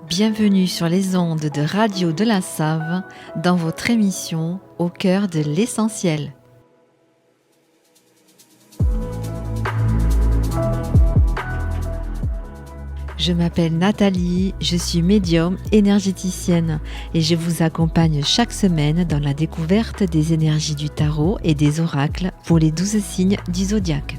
Bienvenue sur les ondes de Radio de la Save dans votre émission Au cœur de l'essentiel. Je m'appelle Nathalie, je suis médium énergéticienne et je vous accompagne chaque semaine dans la découverte des énergies du tarot et des oracles pour les 12 signes du zodiaque.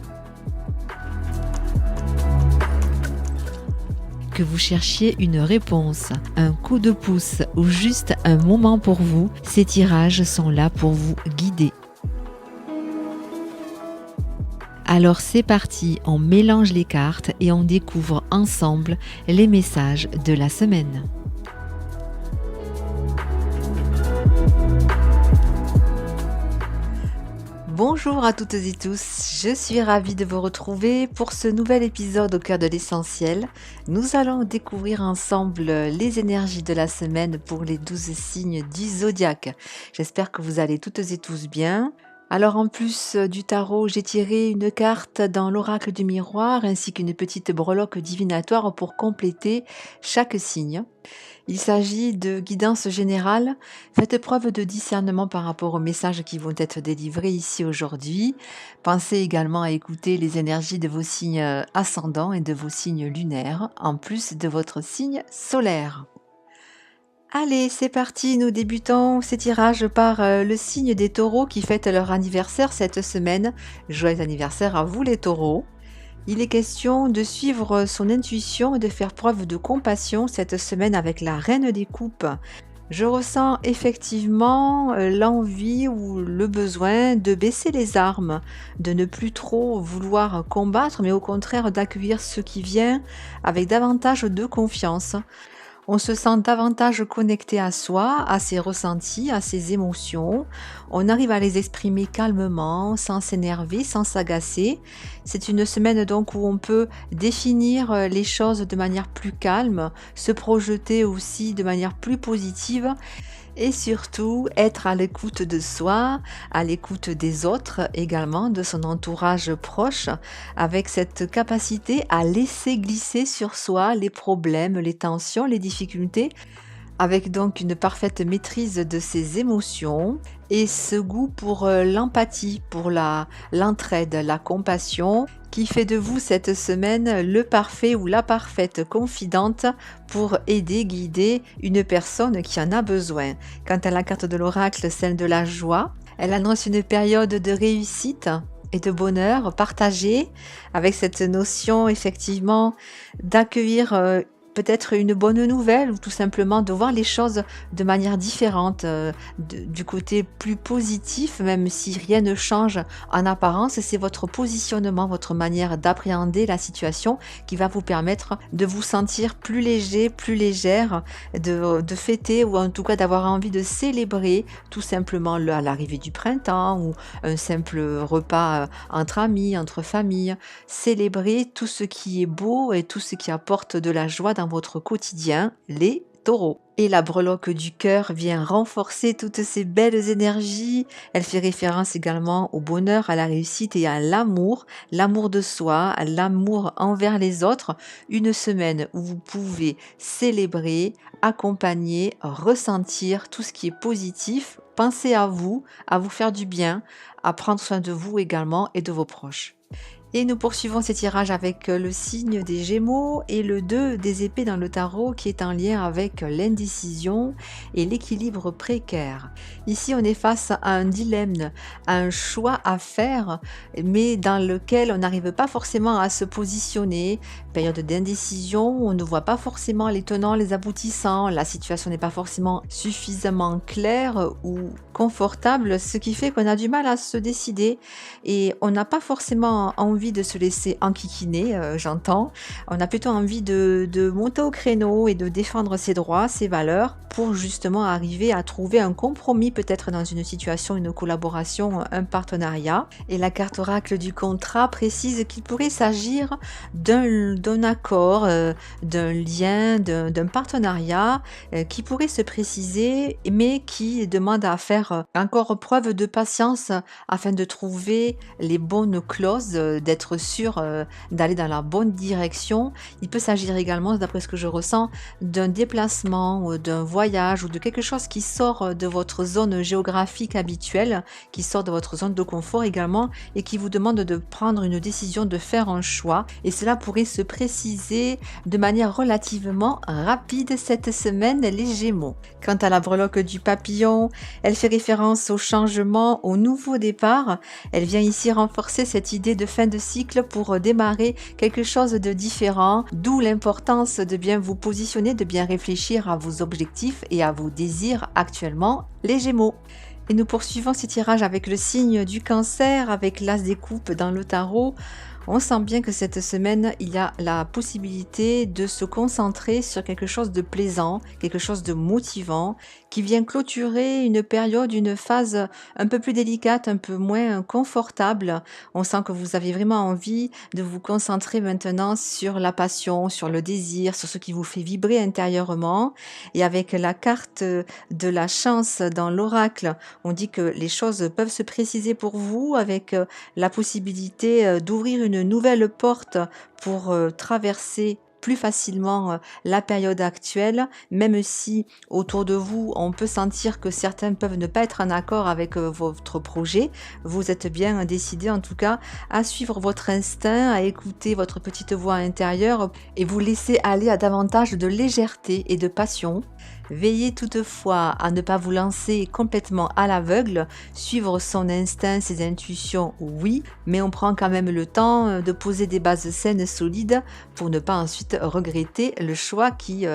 Que vous cherchiez une réponse, un coup de pouce ou juste un moment pour vous, ces tirages sont là pour vous guider. Alors c'est parti, on mélange les cartes et on découvre ensemble les messages de la semaine. Bonjour à toutes et tous, je suis ravie de vous retrouver pour ce nouvel épisode au cœur de l'essentiel. Nous allons découvrir ensemble les énergies de la semaine pour les 12 signes du zodiaque. J'espère que vous allez toutes et tous bien. Alors en plus du tarot, j'ai tiré une carte dans l'oracle du miroir ainsi qu'une petite breloque divinatoire pour compléter chaque signe. Il s'agit de guidance générale. Faites preuve de discernement par rapport aux messages qui vont être délivrés ici aujourd'hui. Pensez également à écouter les énergies de vos signes ascendants et de vos signes lunaires, en plus de votre signe solaire. Allez, c'est parti, nous débutons ces tirages par le signe des taureaux qui fêtent leur anniversaire cette semaine. Joyeux anniversaire à vous les taureaux. Il est question de suivre son intuition et de faire preuve de compassion cette semaine avec la reine des coupes. Je ressens effectivement l'envie ou le besoin de baisser les armes, de ne plus trop vouloir combattre, mais au contraire d'accueillir ce qui vient avec davantage de confiance. On se sent davantage connecté à soi, à ses ressentis, à ses émotions. On arrive à les exprimer calmement, sans s'énerver, sans s'agacer. C'est une semaine donc où on peut définir les choses de manière plus calme, se projeter aussi de manière plus positive et surtout être à l'écoute de soi, à l'écoute des autres également, de son entourage proche, avec cette capacité à laisser glisser sur soi les problèmes, les tensions, les difficultés, avec donc une parfaite maîtrise de ses émotions et ce goût pour l'empathie, pour l'entraide, la compassion, qui fait de vous cette semaine le parfait ou la parfaite confidente pour aider, guider une personne qui en a besoin. Quant à la carte de l'oracle, celle de la joie, elle annonce une période de réussite et de bonheur partagé, avec cette notion effectivement d'accueillir peut-être une bonne nouvelle ou tout simplement de voir les choses de manière différente, du côté plus positif, même si rien ne change en apparence. C'est votre positionnement, votre manière d'appréhender la situation qui va vous permettre de vous sentir plus léger, plus légère, de fêter ou en tout cas d'avoir envie de célébrer tout simplement l'arrivée du printemps ou un simple repas entre amis, entre familles. Célébrer tout ce qui est beau et tout ce qui apporte de la joie dans votre quotidien, les taureaux. Et la breloque du cœur vient renforcer toutes ces belles énergies. Elle fait référence également au bonheur, à la réussite et à l'amour de soi, à l'amour envers les autres. Une semaine où vous pouvez célébrer, accompagner, ressentir tout ce qui est positif. Pensez à vous faire du bien, à prendre soin de vous également et de vos proches. Et nous poursuivons ces tirages avec le signe des Gémeaux et le 2 des épées dans le tarot qui est en lien avec l'indécision et l'équilibre précaire. Ici, on est face à un dilemme, à un choix à faire, mais dans lequel on n'arrive pas forcément à se positionner. Période d'indécision, on ne voit pas forcément les tenants, les aboutissants, la situation n'est pas forcément suffisamment claire ou confortable, ce qui fait qu'on a du mal à se décider et on n'a pas forcément envie de se laisser enquiquiner, j'entends. On a plutôt envie de monter au créneau et de défendre ses droits, ses valeurs pour justement arriver à trouver un compromis peut-être dans une situation, une collaboration, un partenariat. Et la carte oracle du contrat précise qu'il pourrait s'agir d'un accord, d'un lien, d'un partenariat qui pourrait se préciser mais qui demande à faire encore preuve de patience afin de trouver les bonnes clauses d'être sûr d'aller dans la bonne direction. Il peut s'agir également, d'après ce que je ressens, d'un déplacement ou d'un voyage ou de quelque chose qui sort de votre zone géographique habituelle, qui sort de votre zone de confort également et qui vous demande de prendre une décision, de faire un choix. Et cela pourrait se préciser de manière relativement rapide cette semaine, les Gémeaux. Quant à la breloque du papillon, elle fait référence au changement, au nouveau départ. Elle vient ici renforcer cette idée de fin de cycle pour démarrer quelque chose de différent, d'où l'importance de bien vous positionner, de bien réfléchir à vos objectifs et à vos désirs actuellement, les Gémeaux. Et nous poursuivons ces tirages avec le signe du Cancer, avec l'As des coupes dans le tarot. On sent bien que cette semaine, il y a la possibilité de se concentrer sur quelque chose de plaisant, quelque chose de motivant, qui vient clôturer une période, une phase un peu plus délicate, un peu moins confortable. On sent que vous avez vraiment envie de vous concentrer maintenant sur la passion, sur le désir, sur ce qui vous fait vibrer intérieurement. Et avec la carte de la chance dans l'oracle, on dit que les choses peuvent se préciser pour vous avec la possibilité d'ouvrir une nouvelle porte pour traverser plus facilement la période actuelle, même si autour de vous, on peut sentir que certains peuvent ne pas être en accord avec votre projet. Vous êtes bien décidé en tout cas à suivre votre instinct, à écouter votre petite voix intérieure et vous laisser aller à davantage de légèreté et de passion. Veillez toutefois à ne pas vous lancer complètement à l'aveugle, suivre son instinct, ses intuitions, oui, mais on prend quand même le temps de poser des bases saines, solides, pour ne pas ensuite regretter le choix qui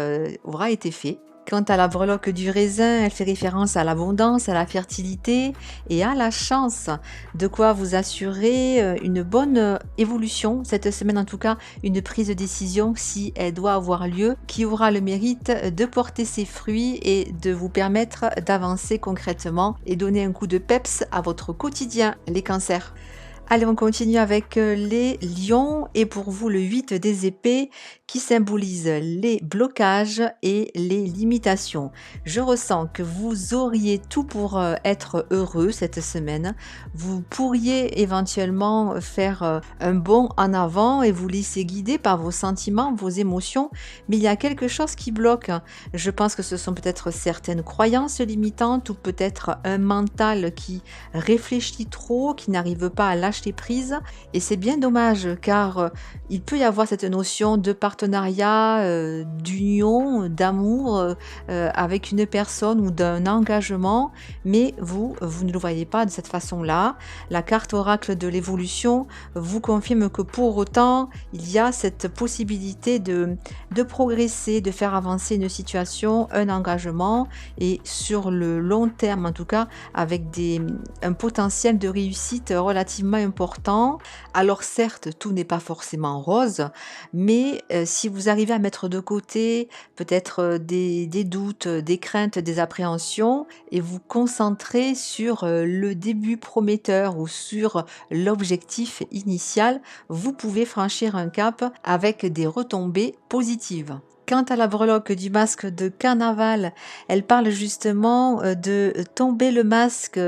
aura été fait. Quant à la breloque du raisin, elle fait référence à l'abondance, à la fertilité et à la chance, de quoi vous assurer une bonne évolution, cette semaine en tout cas, une prise de décision si elle doit avoir lieu, qui aura le mérite de porter ses fruits et de vous permettre d'avancer concrètement et donner un coup de peps à votre quotidien, les cancers. Allez, on continue avec les lions et pour vous le 8 des épées qui symbolise les blocages et les limitations. Je ressens que vous auriez tout pour être heureux cette semaine. Vous pourriez éventuellement faire un bond en avant et vous laisser guider par vos sentiments, vos émotions, mais il y a quelque chose qui bloque. Je pense que ce sont peut-être certaines croyances limitantes ou peut-être un mental qui réfléchit trop, qui n'arrive pas à lâcher prise et c'est bien dommage car il peut y avoir cette notion de partenariat, d'union, d'amour avec une personne ou d'un engagement, mais vous ne le voyez pas de cette façon-là. La carte oracle de l'évolution vous confirme que pour autant il y a cette possibilité de progresser, de faire avancer une situation, un engagement et sur le long terme en tout cas avec un potentiel de réussite relativement important. Alors certes, tout n'est pas forcément rose, mais si vous arrivez à mettre de côté peut-être des doutes, des craintes, des appréhensions et vous concentrer sur le début prometteur ou sur l'objectif initial, vous pouvez franchir un cap avec des retombées positives. Quant à la breloque du masque de carnaval, elle parle justement de tomber le masque,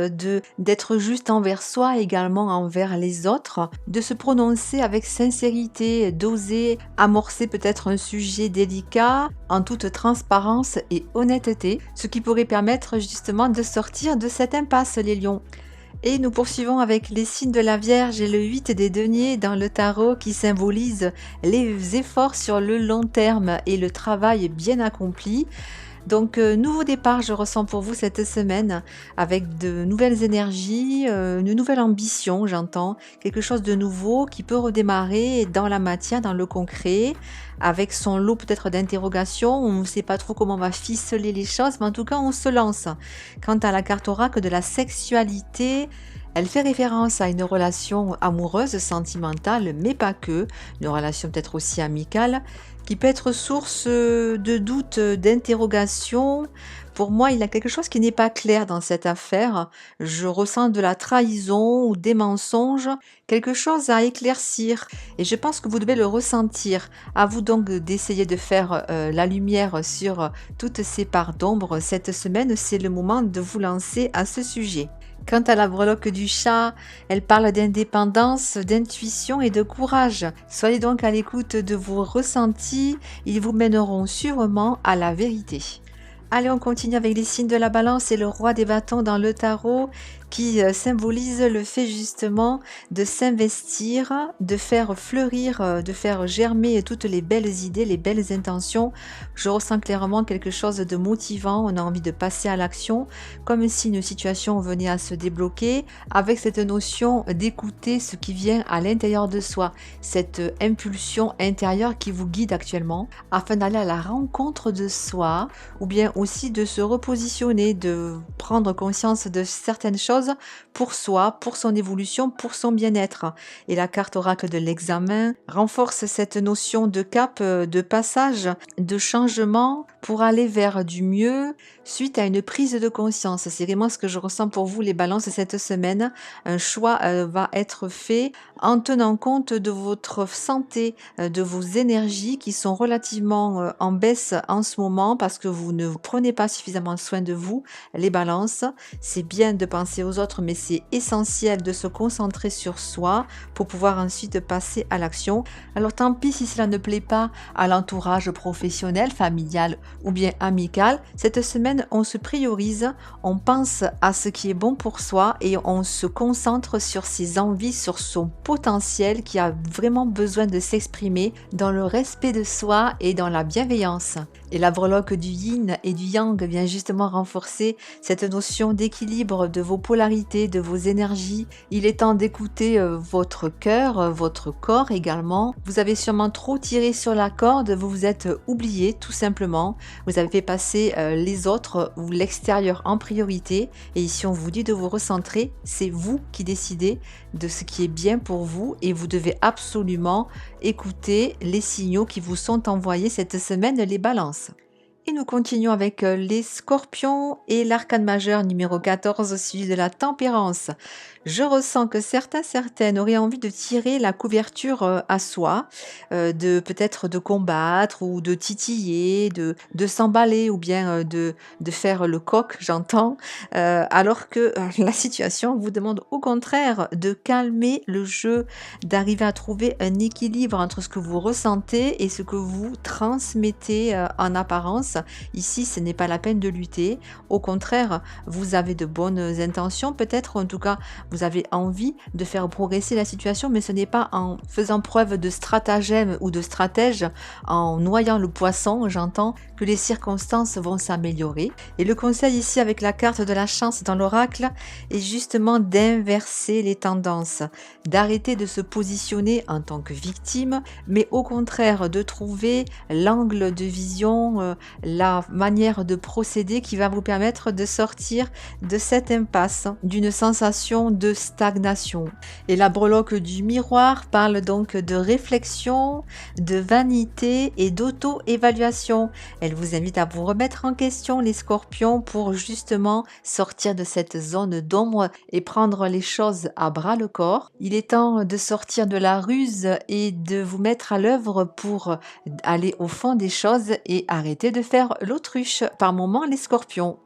d'être juste envers soi, également envers les autres, de se prononcer avec sincérité, d'oser amorcer peut-être un sujet délicat en toute transparence et honnêteté, ce qui pourrait permettre justement de sortir de cette impasse, les lions. Et nous poursuivons avec les signes de la Vierge et le 8 des deniers dans le tarot qui symbolise les efforts sur le long terme et le travail bien accompli. Donc, nouveau départ, je ressens pour vous cette semaine avec de nouvelles énergies, une nouvelle ambition, j'entends, quelque chose de nouveau qui peut redémarrer dans la matière, dans le concret, avec son lot peut-être d'interrogations. On ne sait pas trop comment on va ficeler les choses, mais en tout cas, on se lance. Quant à la carte oracle de la sexualité, elle fait référence à une relation amoureuse, sentimentale, mais pas que, une relation peut-être aussi amicale, qui peut être source de doutes, d'interrogations. Pour moi, il y a quelque chose qui n'est pas clair dans cette affaire. Je ressens de la trahison ou des mensonges, quelque chose à éclaircir. Et je pense que vous devez le ressentir. À vous donc d'essayer de faire la lumière sur toutes ces parts d'ombre. Cette semaine, c'est le moment de vous lancer à ce sujet. Quant à la breloque du chat, elle parle d'indépendance, d'intuition et de courage. Soyez donc à l'écoute de vos ressentis, ils vous mèneront sûrement à la vérité. Allez, on continue avec les signes de la balance et le roi des bâtons dans le tarot qui symbolise le fait justement de s'investir, de faire fleurir, de faire germer toutes les belles idées, les belles intentions. Je ressens clairement quelque chose de motivant, on a envie de passer à l'action, comme si une situation venait à se débloquer, avec cette notion d'écouter ce qui vient à l'intérieur de soi, cette impulsion intérieure qui vous guide actuellement, afin d'aller à la rencontre de soi, ou bien aussi de se repositionner, de prendre conscience de certaines choses pour soi, pour son évolution, pour son bien-être. Et la carte oracle de l'examen renforce cette notion de cap, de passage, de changement pour aller vers du mieux suite à une prise de conscience. C'est vraiment ce que je ressens pour vous les balances cette semaine. Un choix va être fait en tenant compte de votre santé, de vos énergies qui sont relativement en baisse en ce moment parce que vous ne prenez pas suffisamment soin de vous, les balances. C'est bien de penser aux autres, mais c'est essentiel de se concentrer sur soi pour pouvoir ensuite passer à l'action. Alors tant pis si cela ne plaît pas à l'entourage professionnel, familial ou bien amical. Cette semaine, on se priorise, on pense à ce qui est bon pour soi et on se concentre sur ses envies, sur son potentiel qui a vraiment besoin de s'exprimer dans le respect de soi et dans la bienveillance. Et la breloque du yin et du yang vient justement renforcer cette notion d'équilibre de vos polarités, de vos énergies. Il est temps d'écouter votre cœur, votre corps également. Vous avez sûrement trop tiré sur la corde, vous vous êtes oublié tout simplement. Vous avez fait passer les autres ou l'extérieur en priorité. Et ici on vous dit de vous recentrer, c'est vous qui décidez de ce qui est bien pour vous et vous devez absolument écouter les signaux qui vous sont envoyés cette semaine, les balances. Et nous continuons avec les scorpions et l'arcane majeur numéro 14, suivi de la tempérance. Je ressens que certaines auraient envie de tirer la couverture à soi, de peut-être de combattre ou de titiller, de s'emballer ou bien de faire le coq, j'entends, alors que la situation vous demande au contraire de calmer le jeu, d'arriver à trouver un équilibre entre ce que vous ressentez et ce que vous transmettez en apparence. Ici, ce n'est pas la peine de lutter. Au contraire, vous avez de bonnes intentions, peut-être, en tout cas, vous avez envie de faire progresser la situation, mais ce n'est pas en faisant preuve de stratagème ou de stratège, en noyant le poisson, j'entends, que les circonstances vont s'améliorer. Et le conseil ici avec la carte de la chance dans l'oracle est justement d'inverser les tendances, d'arrêter de se positionner en tant que victime, mais au contraire de trouver l'angle de vision, la manière de procéder qui va vous permettre de sortir de cette impasse, d'une sensation de stagnation. Et la breloque du miroir parle donc de réflexion, de vanité et d'auto-évaluation. Elle vous invite à vous remettre en question les scorpions pour justement sortir de cette zone d'ombre et prendre les choses à bras le corps. Il est temps de sortir de la ruse et de vous mettre à l'œuvre pour aller au fond des choses et arrêter de faire l'autruche par moments les scorpions.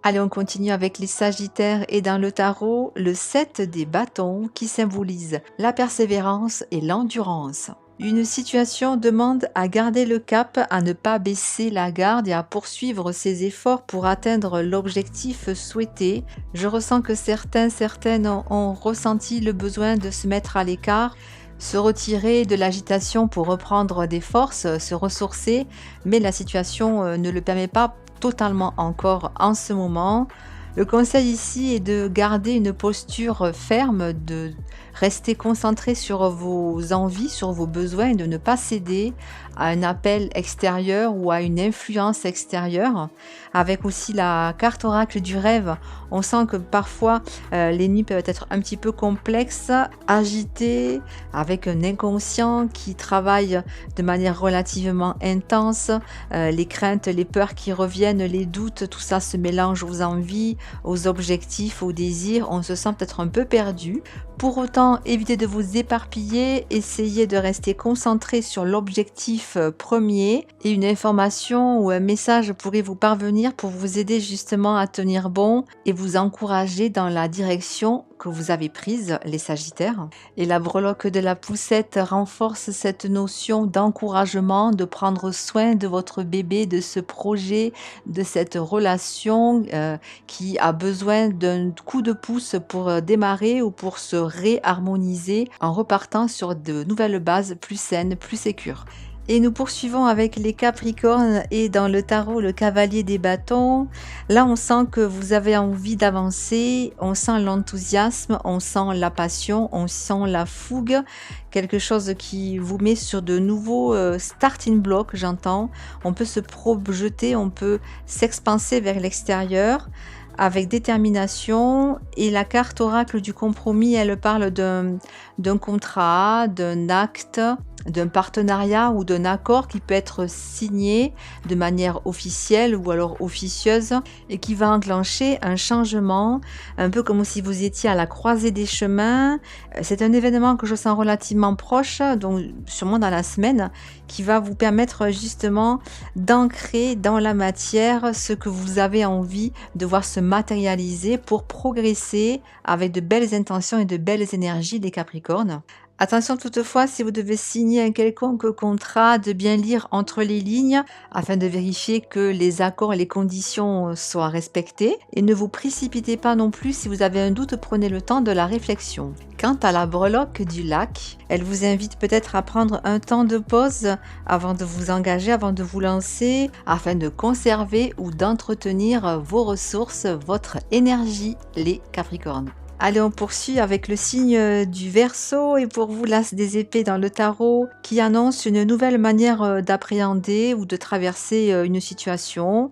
Allez, on continue avec les sagittaires et dans le tarot, le 7 des bâtons qui symbolise la persévérance et l'endurance. Une situation demande à garder le cap, à ne pas baisser la garde et à poursuivre ses efforts pour atteindre l'objectif souhaité. Je ressens que certaines ont ressenti le besoin de se mettre à l'écart, se retirer de l'agitation pour reprendre des forces, se ressourcer, mais la situation ne le permet pas totalement encore en ce moment. Le conseil ici est de garder une posture ferme, de rester concentré sur vos envies, sur vos besoins et de ne pas céder à un appel extérieur ou à une influence extérieure. Avec aussi la carte oracle du rêve, on sent que parfois les nuits peuvent être un petit peu complexes, agitées, avec un inconscient qui travaille de manière relativement intense, les craintes, les peurs qui reviennent, les doutes, tout ça se mélange aux envies, aux objectifs, aux désirs, on se sent peut-être un peu perdu. Pour autant, temps, évitez de vous éparpiller, essayez de rester concentré sur l'objectif premier et une information ou un message pourrait vous parvenir pour vous aider justement à tenir bon et vous encourager dans la direction que vous avez prise, les Sagittaires. Et la breloque de la poussette renforce cette notion d'encouragement, de prendre soin de votre bébé, de ce projet, de cette relation qui a besoin d'un coup de pouce pour démarrer ou pour se réharmoniser en repartant sur de nouvelles bases plus saines, plus sécures. Et nous poursuivons avec les Capricornes et dans le tarot, le cavalier des bâtons. Là, on sent que vous avez envie d'avancer, on sent l'enthousiasme, on sent la passion, on sent la fougue. Quelque chose qui vous met sur de nouveaux starting blocks, j'entends. On peut se projeter, on peut s'expanser vers l'extérieur avec détermination. Et la carte oracle du compromis, elle parle d'un contrat, d'un acte, d'un partenariat ou d'un accord qui peut être signé de manière officielle ou alors officieuse et qui va enclencher un changement, un peu comme si vous étiez à la croisée des chemins. C'est un événement que je sens relativement proche, donc sûrement dans la semaine, qui va vous permettre justement d'ancrer dans la matière ce que vous avez envie de voir se matérialiser pour progresser avec de belles intentions et de belles énergies des Capricornes. Attention toutefois, si vous devez signer un quelconque contrat, de bien lire entre les lignes afin de vérifier que les accords et les conditions soient respectés. Et ne vous précipitez pas non plus, si vous avez un doute, prenez le temps de la réflexion. Quant à la breloque du lac, elle vous invite peut-être à prendre un temps de pause avant de vous engager, avant de vous lancer, afin de conserver ou d'entretenir vos ressources, votre énergie, les Capricornes. Allez, on poursuit avec le signe du Verseau et pour vous, l'As des épées dans le tarot qui annonce une nouvelle manière d'appréhender ou de traverser une situation.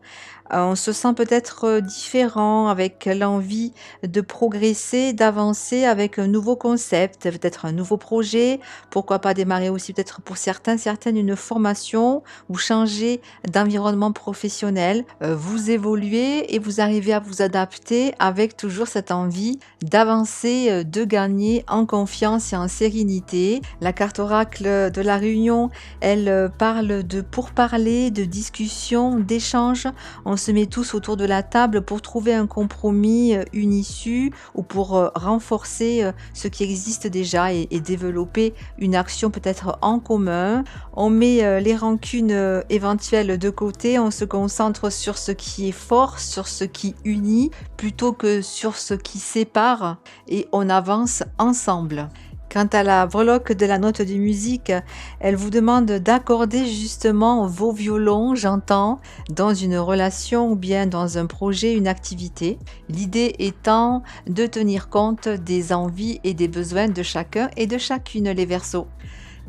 On se sent peut-être différent avec l'envie de progresser, d'avancer avec un nouveau concept, peut-être un nouveau projet. Pourquoi pas démarrer aussi peut-être pour certains, certaines une formation ou changer d'environnement professionnel. Vous évoluez et vous arrivez à vous adapter avec toujours cette envie d'avancer, de gagner en confiance et en sérénité. La carte oracle de la réunion, elle parle de pourparlers, de discussions, d'échanges. On se met tous autour de la table pour trouver un compromis, une issue ou pour renforcer ce qui existe déjà et développer une action peut-être en commun. On met les rancunes éventuelles de côté, on se concentre sur ce qui est fort, sur ce qui unit plutôt que sur ce qui sépare et on avance ensemble. Quant à la breloque de la note de musique, elle vous demande d'accorder justement vos violons, j'entends, dans une relation ou bien dans un projet, une activité. L'idée étant de tenir compte des envies et des besoins de chacun et de chacune, les Verseaux.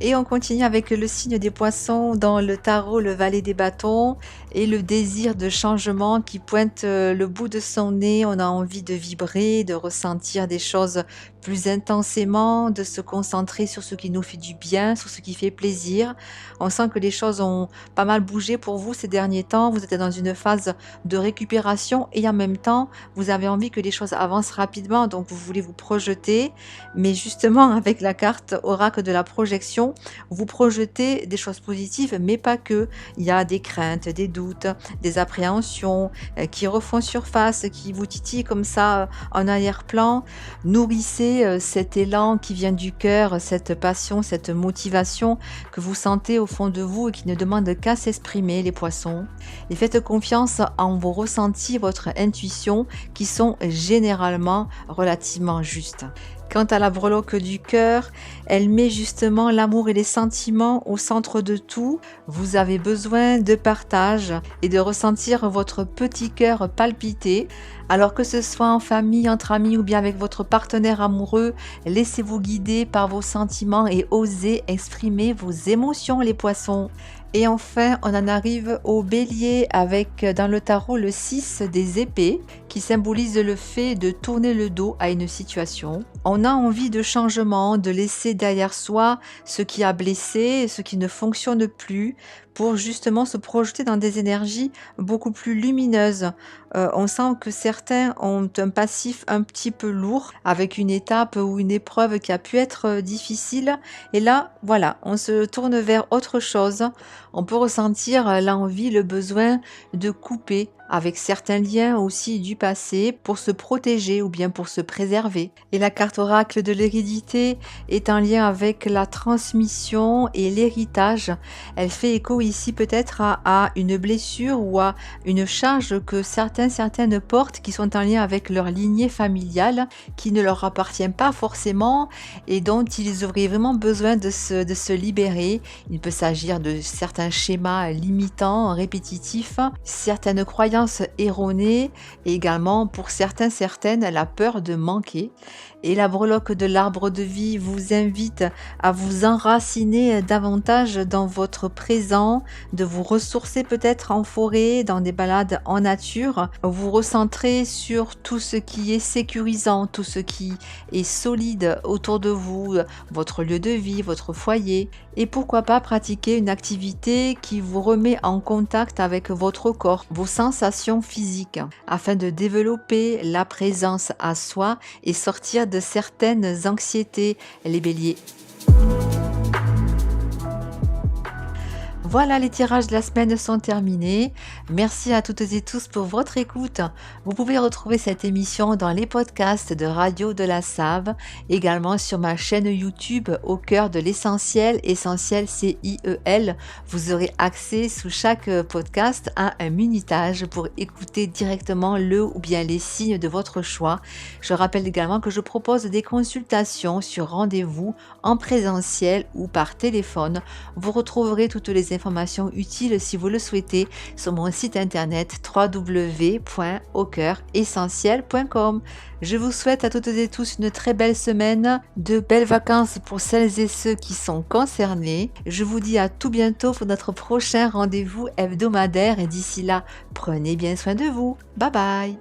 Et on continue avec le signe des Poissons dans le tarot, le valet des bâtons et le désir de changement qui pointe le bout de son nez. On a envie de vibrer, de ressentir des choses plus intensément, de se concentrer sur ce qui nous fait du bien, sur ce qui fait plaisir. On sent que les choses ont pas mal bougé pour vous ces derniers temps. Vous êtes dans une phase de récupération et en même temps, vous avez envie que les choses avancent rapidement. Donc, vous voulez vous projeter. Mais justement, avec la carte oracle de la projection, vous projetez des choses positives, mais pas que. Il y a des craintes, des doutes, des appréhensions qui refont surface, qui vous titillent comme ça en arrière-plan. Nourrissez cet élan qui vient du cœur, cette passion, cette motivation que vous sentez au fond de vous et qui ne demande qu'à s'exprimer, les Poissons. Et faites confiance en vos ressentis, votre intuition, qui sont généralement relativement justes. Quant à la breloque du cœur, elle met justement l'amour et les sentiments au centre de tout. Vous avez besoin de partage et de ressentir votre petit cœur palpiter. Alors que ce soit en famille, entre amis ou bien avec votre partenaire amoureux, laissez-vous guider par vos sentiments et osez exprimer vos émotions, les Poissons. Et enfin, on en arrive au Bélier avec dans le tarot le 6 des épées qui symbolise le fait de tourner le dos à une situation. On a envie de changement, de laisser derrière soi ce qui a blessé, ce qui ne fonctionne plus, pour justement se projeter dans des énergies beaucoup plus lumineuses. On sent que certains ont un passif un petit peu lourd, avec une étape ou une épreuve qui a pu être difficile. Et là, voilà, on se tourne vers autre chose. On peut ressentir l'envie, le besoin de couper avec certains liens aussi du passé pour se protéger ou bien pour se préserver. Et la carte oracle de l'hérédité est en lien avec la transmission et l'héritage. Elle fait écho ici peut-être à une blessure ou à une charge que certaines portent qui sont en lien avec leur lignée familiale, qui ne leur appartient pas forcément et dont ils auraient vraiment besoin de se libérer. Il peut s'agir de certains schémas limitants, répétitifs, certaines croyances erronées et également pour certaines la peur de manquer. Et la breloque de l'arbre de vie vous invite à vous enraciner davantage dans votre présent, de vous ressourcer peut-être en forêt, dans des balades en nature, vous recentrer sur tout ce qui est sécurisant, tout ce qui est solide autour de vous, votre lieu de vie, votre foyer, et pourquoi pas pratiquer une activité qui vous remet en contact avec votre corps, vos sensations physiques, afin de développer la présence à soi et sortir de certaines anxiétés, les béliers. Voilà, les tirages de la semaine sont terminés. Merci à toutes et tous pour votre écoute. Vous pouvez retrouver cette émission dans les podcasts de Radio de la Save, également sur ma chaîne YouTube Au cœur de l'essentiel, essentiel CIEL. Vous aurez accès sous chaque podcast à un minutage pour écouter directement le ou bien les signes de votre choix. Je rappelle également que je propose des consultations sur rendez-vous en présentiel ou par téléphone. Vous retrouverez toutes les informations utiles si vous le souhaitez sur mon site internet www.aucoeuressentiel.com. Je vous souhaite à toutes et tous une très belle semaine, de belles vacances pour celles et ceux qui sont concernés. Je vous dis à tout bientôt pour notre prochain rendez-vous hebdomadaire et d'ici là, prenez bien soin de vous. Bye bye.